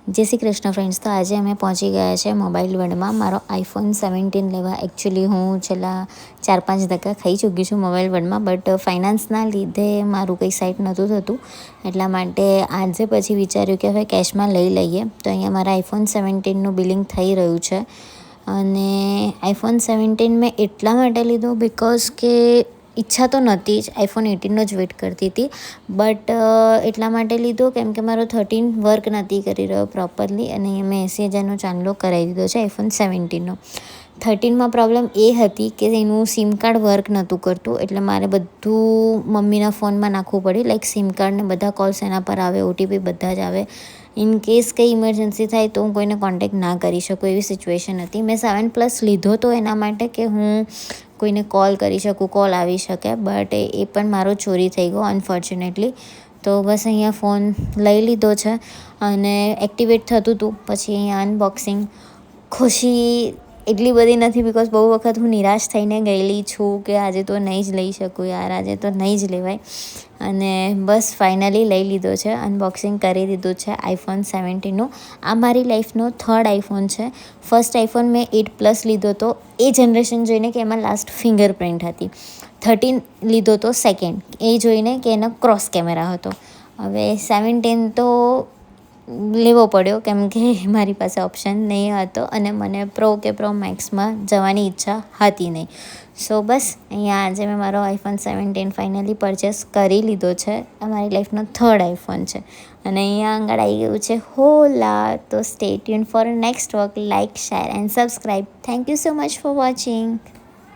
જય શ્રી કૃષ્ણ ફ્રેન્ડ્સ. તો આજે અમે પહોંચી ગયા છે મોબાઈલ વર્લ્ડમાં. મારો આઈફોન 17 લેવા એકચ્યુઅલી હું છેલ્લા 4-5 ધક્કા ખાઈ ચૂકી છું મોબાઈલ વર્લ્ડમાં, બટ ફાઇનાન્સના લીધે મારું કંઈ સાઇટ નહોતું થતું. એટલા માટે આજે પછી વિચાર્યું કે હવે કેશમાં લઈ લઈએ. તો અહીંયા મારા આઈફોન 17નું બિલિંગ થઈ રહ્યું છે. અને આઈફોન 17 મેં એટલા માટે લીધો બિકોઝ કે ઈચ્છા તો નહોતી જ, આઈફોન 18નો જ વેટ કરતી હતી, બટ એટલા માટે લીધો કેમ કે મારો 13 વર્ક નથી કરી રહ્યો પ્રોપરલી, અને મેં 80,000નો ચાંદલો કરાવી દીધો છે આઈફોન 17નો. 13માં પ્રોબ્લેમ એ હતી કે એનું સિમ કાર્ડ વર્ક નહોતું કરતું, એટલે મારે બધું મમ્મીના ફોનમાં નાખવું પડ્યું, લાઈક સિમ કાર્ડને બધા કોલ્સ એના પર આવે, ઓટીપી બધા જ આવે. ઇન કેસ કંઈ ઇમરજન્સી થાય તો હું કોઈને કોન્ટેક્ટ ના કરી શકું એવી સિચ્યુએશન હતી. મેં 7+ લીધો તો એના માટે કે હું કોઈને કોલ કરી શકું, કોલ આવી શકે, બટ એ પણ મારો ચોરી થઈ ગયો અનફોર્ચ્યુનેટલી. તો બસ અહીંયા ફોન લઈ લીધો છે અને એક્ટિવેટ થતું હતું. પછી અહીંયા અનબોક્સિંગ, ખુશી એટલી બધી નથી બિકોઝ બહુ વખત હું નિરાશ થઈને ગયેલી છું કે આજે તો નહીં જ લઈ શકું યાર, આજે તો નહીં જ લેવાય. અને બસ ફાઇનલી લઈ લીધો છે, અનબોક્સિંગ કરી દીધું છે આઈફોન 17નું. આ મારી લાઈફનો 3rd આઈફોન છે. ફર્સ્ટ આઈફોન મેં 8+ લીધો હતો એ જનરેશન જોઈને કે એમાં લાસ્ટ ફિંગરપ્રિન્ટ હતી. 13 લીધો તો સેકન્ડ, એ જોઈને કે એનો ક્રોસ કેમેરા હતો. હવે 17 તો લેવો પડ્યો કેમ કે મારી પાસે ઓપ્શન નહીં હતો અને મને પ્રો મેક્સમાં જવાની ઈચ્છા હતી નહીં. સો બસ અહીંયા આજે મેં મારો આઈફોન 17 ફાઇનલી પરચેસ કરી લીધો છે. આ મારી લાઈફનો 3rd આઈફોન છે. અને અહીંયા આગળ આવી ગયું છે હોલા. તો stay tune four next work. Like, share and subscribe. Thank you so much for watching.